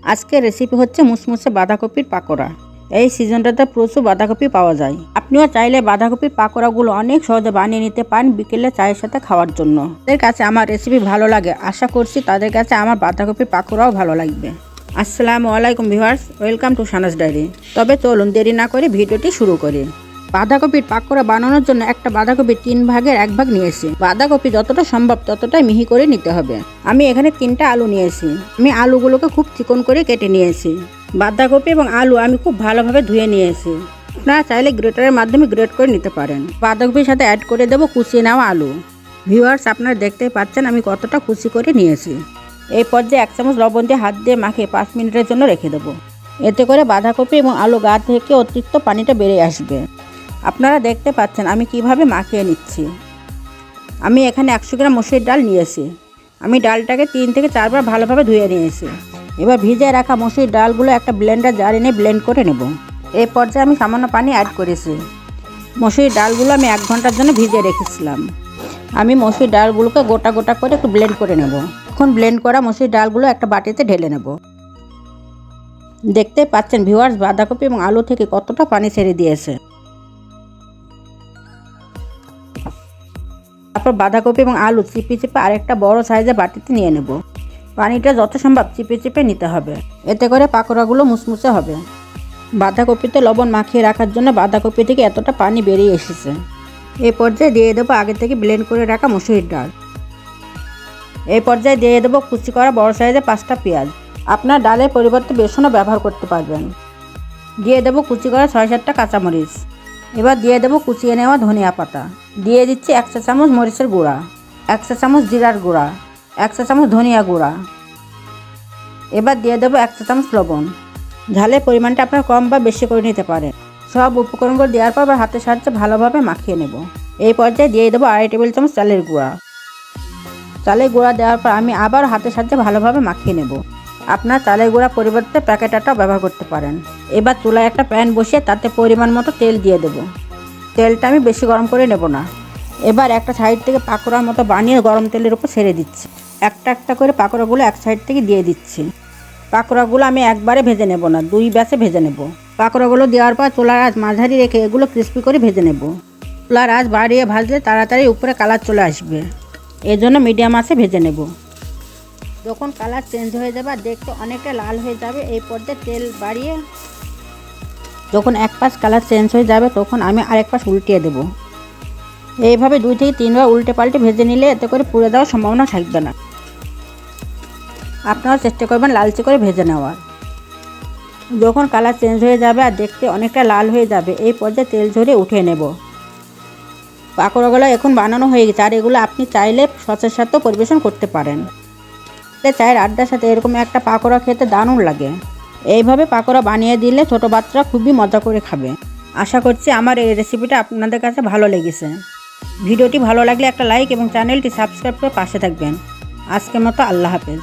আজকের রেসিপি হচ্ছে মুসমুসে বাঁধাকপির পাকোড়া। এই সিজনটাতে প্রচুর বাঁধাকপি পাওয়া যায়। আপনিও চাইলে বাঁধাকপির পাকোড়াগুলো অনেক সহজে বানিয়ে নিতে পারেন বিকেলে চায়ের সাথে খাওয়ার জন্য। তাদের কাছে আমার রেসিপি ভালো লাগে, আশা করছি তাদের কাছে আমার বাঁধাকপির পাকোড়াও ভালো লাগবে। আসসালামু আলাইকুম viewers, welcome to Sana's diary. তবে চলুন দেরি না করে ভিডিওটি শুরু করি। বাঁধাকপির পাকোড়া বানানোর জন্য একটা বাঁধাকপি 3 ভাগের 1 ভাগ নিয়েছি। বাঁধাকপি যতটা সম্ভব ততটাই মিহি করে নিতে হবে। আমি এখানে 3টা আলু নিয়েছি। আমি আলুগুলোকে খুব চিকন করে কেটে নিয়েছি। বাঁধাকপি এবং আলু আমি খুব ভালোভাবে ধুয়ে নিয়েছি। আপনারা চাইলে গ্রেটারের মাধ্যমে গ্রেট করে নিতে পারেন। বাঁধাকপির সাথে অ্যাড করে দেবো কুচিয়ে নেওয়া আলু। ভিউয়ার্স, আপনারা দেখতেই পাচ্ছেন আমি কতটা কুচি করে নিয়েছি। এই পর্যায়ে 1 চামচ লবণ দিয়ে হাত দিয়ে মাখিয়ে 5 মিনিটের জন্য রেখে দেবো। এতে করে বাঁধাকপি এবং আলু গা থেকে অতিরিক্ত পানিটা বেরিয়ে আসবে। আপনারা দেখতে পাচ্ছেন আমি কিভাবে মাখিয়ে নিচ্ছি। আমি এখানে 100 গ্রাম মসুরির ডাল নিয়েছি। আমি ডালটাকে 3 থেকে 4 বার ভালোভাবে ধুয়ে নিয়েছি। এবার ভিজিয়ে রাখা মসুরির ডালগুলো একটা ব্লেন্ডার জারে নিয়ে ব্লেন্ড করে নেব। এই পর্যায়ে আমি সামান্য পানি অ্যাড করেছি। মসুরির ডালগুলো আমি 1 ঘন্টার জন্য ভিজিয়ে রেখেছিলাম। আমি মসুরির ডালগুলোকে গোটা গোটা করে একটু ব্লেন্ড করে নেব। এখন ব্লেন্ড করা মসুরির ডালগুলো একটা বাটিতে ঢেলে নেব। দেখতে পাচ্ছেন ভিউয়ার্স, বাঁধাকপি এবং আলু থেকে কতটা পানি ছেড়ে দিয়েছে। তারপর বাঁধাকপি এবং আলু চিপে চিপে আরেকটা বড় সাইজের বাটিতে নিয়ে নেব। পানিটা যত সম্ভব চিপে চিপে নিতে হবে, এতে করে পাকোড়াগুলো মুসমুসে হবে। বাঁধাকপিতে লবণ মাখিয়ে রাখার জন্য বাঁধাকপি থেকে এতটা পানি বেরিয়ে এসেছে। এই পর্যায়ে দিয়ে দেবো আগে থেকে ব্লেন্ড করে রাখা মসুরির ডাল। এই পর্যায়ে দিয়ে দেবো কুচি করা বড় সাইজের 5টা পেঁয়াজ। আপনার ডালের পরিবর্তে বেসনও ব্যবহার করতে পারবেন। দিয়ে দেবো কুচি করা 6-7টা কাঁচামরিচ। এবার দিয়ে দেবো কুচিয়ে নেওয়া ধনিয়া পাতা। দিয়ে দিচ্ছি 1 চা চামচ মরিচের গুঁড়া, 1 চা চামচ জিরার গুঁড়া, 1 চা চামচ ধনিয়া গুঁড়া। এবার দিয়ে দেবো 1 চা চামচ লবণ। ঝালের পরিমাণটা আপনারা কম বা বেশি করে নিতে পারেন। সব উপকরণগুলো দেওয়ার পর হাতের সাহায্যে ভালোভাবে মাখিয়ে নেব। এই পর্যায়ে দিয়ে দেবো 2.5 টেবিল চামচ চালের গুঁড়া। চালের গুঁড়া দেওয়ার পর আমি আবার হাতের সাহায্যে ভালোভাবে মাখিয়ে নেব। আপনার চালের গুঁড়া পরিবর্তে প্যাকেট আটাও ব্যবহার করতে পারেন। এবার চুলায় একটা প্যান বসিয়ে তাতে পরিমাণ মতো তেল দিয়ে দেবো। তেলটা আমি বেশি গরম করে নেব না। এবার একটা সাইড থেকে পাকোড়ার মতো বানিয়ে গরম তেলের উপর ছেড়ে দিচ্ছি। একটা একটা করে পাকোড়াগুলো এক সাইড থেকে দিয়ে দিচ্ছি। পাকোড়াগুলো আমি একবারে ভেজে নেব না, 2 ব্যাচে ভেজে নেব। পাকোড়াগুলো দেওয়ার পর চুলার আঁচ মাঝারি রেখে এগুলো ক্রিস্পি করে ভেজে নেব। চুলার আঁচ বাড়িয়ে ভাজলে তাড়াতাড়ি উপরে কালার চলে আসবে, এজন্য মিডিয়াম আঁচে ভেজে নেব। যখন কালার চেঞ্জ হয়ে যাবে আর দেখতে অনেকটা লাল হয়ে যাবে, এই পর্যায়ে তেল বাড়িয়ে যখন এক পাশ কালার চেঞ্জ হয়ে যাবে তখন আমি আরেক পাশ উল্টিয়ে দেব। এইভাবে 2 থেকে 3 বার উল্টে পাল্টে ভেজে নিলে এতে করে পুড়ে যাওয়ার সম্ভাবনা থাকবে না। আপনারা চেষ্টা করবেন লালচে করে ভেজে নেওয়ার। যখন কালার চেঞ্জ হয়ে যাবে আর দেখতে অনেকটা লাল হয়ে যাবে, এই পর্যায়ে তেল ঝরিয়ে উঠিয়ে নেব। পাকোড়াগুলো এখন বানানো হয়ে গেছে আর এগুলো আপনি চাইলে সসের সাথেও পরিবেশন করতে পারেন। চায়ের আড্ডার সাথে এরকম একটা পাকোড়া খেতে দারুণ লাগে। এইভাবে পাকোড়া বানিয়ে দিলে ছোটো বাচ্চারা খুবই মজা করে খাবে। আশা করছি আমার এই রেসিপিটা আপনাদের কাছে ভালো লেগেছে। ভিডিওটি ভালো লাগলে একটা লাইক এবং চ্যানেলটি সাবস্ক্রাইব করে পাশে থাকবেন। আজকের মতো আল্লাহ হাফেজ।